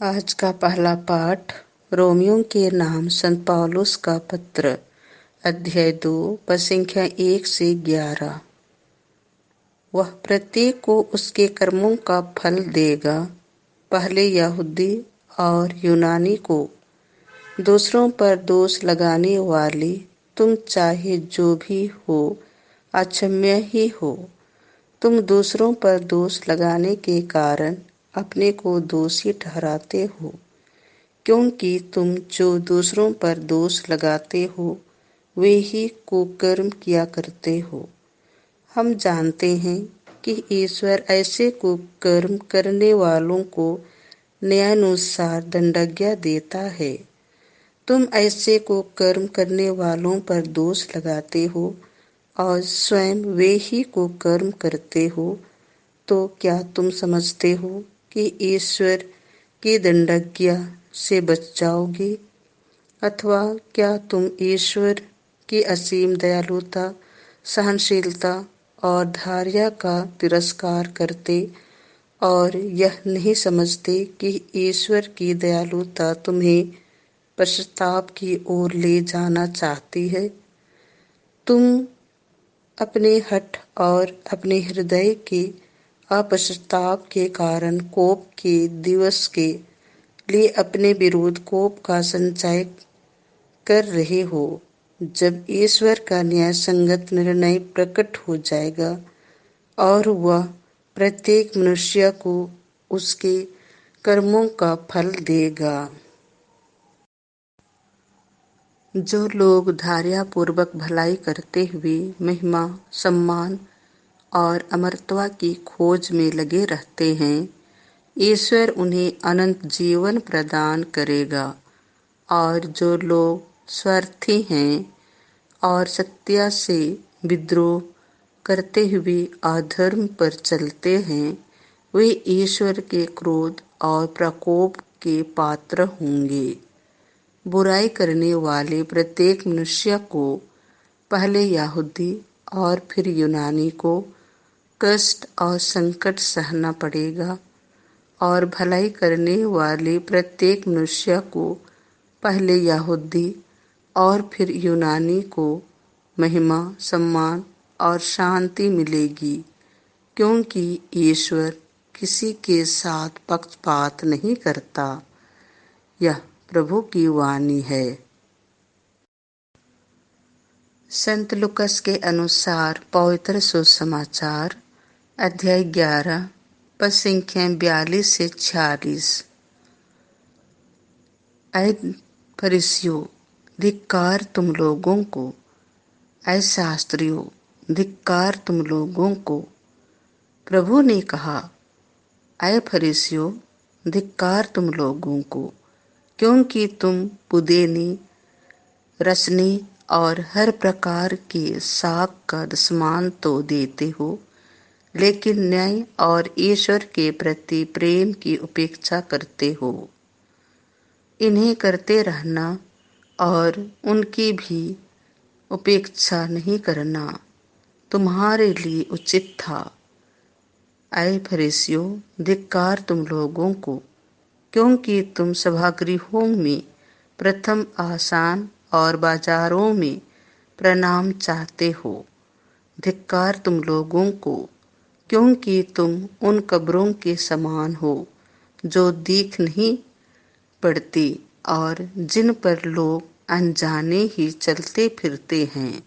आज का पहला पाठ रोमियो के नाम संत पौलुस का पत्र, अध्याय 2, पद संख्या 1 से 11। वह प्रत्येक को उसके कर्मों का फल देगा, पहले यहूदी और यूनानी को। दूसरों पर दोष लगाने वाले तुम चाहे जो भी हो, अक्षम्य ही हो। तुम दूसरों पर दोष लगाने के कारण अपने को दोषी ठहराते हो, क्योंकि तुम जो दूसरों पर दोष लगाते हो वे ही कुकर्म किया करते हो। हम जानते हैं कि ईश्वर ऐसे कुकर्म करने वालों को न्यायानुसार दंडाज्ञा देता है। तुम ऐसे कुकर्म करने वालों पर दोष लगाते हो और स्वयं वे ही कुकर्म करते हो, तो क्या तुम समझते हो कि ईश्वर की दंडाज्ञा से बच जाओगे? अथवा क्या तुम ईश्वर की असीम दयालुता, सहनशीलता और धैर्य का तिरस्कार करते और यह नहीं समझते कि ईश्वर की दयालुता तुम्हें पश्चाताप की ओर ले जाना चाहती है? तुम अपने हठ और अपने हृदय के अपश्चाताप के कारण कोप के दिवस के लिए अपने विरुद्ध कोप का संचय कर रहे हो, जब ईश्वर का न्याय संगत निर्णय प्रकट हो जाएगा और वह प्रत्येक मनुष्य को उसके कर्मों का फल देगा। जो लोग धैर्यपूर्वक भलाई करते हुए महिमा, सम्मान और अमरत्व की खोज में लगे रहते हैं, ईश्वर उन्हें अनंत जीवन प्रदान करेगा। और जो लोग स्वार्थी हैं और सत्य से विद्रोह करते हुए अधर्म पर चलते हैं, वे ईश्वर के क्रोध और प्रकोप के पात्र होंगे। बुराई करने वाले प्रत्येक मनुष्य को, पहले यहूदी और फिर यूनानी को, कष्ट और संकट सहना पड़ेगा, और भलाई करने वाले प्रत्येक मनुष्य को, पहले यहूदी और फिर यूनानी को, महिमा, सम्मान और शांति मिलेगी, क्योंकि ईश्वर किसी के साथ पक्षपात नहीं करता। यह प्रभु की वाणी है। संत लूकास के अनुसार पवित्र सुसमाचार, अध्याय 11, पद संख्या 42 से 46। ऐ फरीसियों, धिक्कार तुम लोगों को! ऐ शास्त्रियों, धिक्कार तुम लोगों को! प्रभु ने कहा, ऐ फरीसियों, धिक्कार तुम लोगों को, क्योंकि तुम पुदीने, रसने और हर प्रकार के साग का दशमान तो देते हो, लेकिन न्याय और ईश्वर के प्रति प्रेम की उपेक्षा करते हो। इन्हें करते रहना और उनकी भी उपेक्षा नहीं करना तुम्हारे लिए उचित था। ऐ फरीसियों, धिक्कार तुम लोगों को, क्योंकि तुम सभागृहों में प्रथम आसन और बाजारों में प्रणाम चाहते हो। धिक्कार तुम लोगों को, क्योंकि तुम उन कब्रों के समान हो जो दिख नहीं पड़ती और जिन पर लोग अनजाने ही चलते फिरते हैं।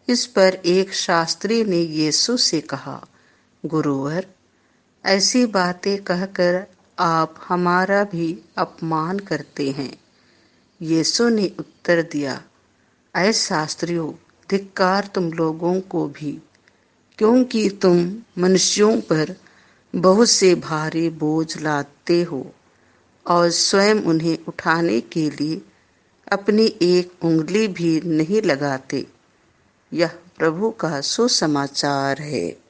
इस पर एक शास्त्री ने यीशु से कहा, गुरुवर, ऐसी बातें कहकर आप हमारा भी अपमान करते हैं। यीशु ने उत्तर दिया, ऐ शास्त्रियों, धिक्कार तुम लोगों को भी, क्योंकि तुम मनुष्यों पर बहुत से भारी बोझ लादते हो और स्वयं उन्हें उठाने के लिए अपनी एक उंगली भी नहीं लगाते। यह प्रभु का सुसमाचार है।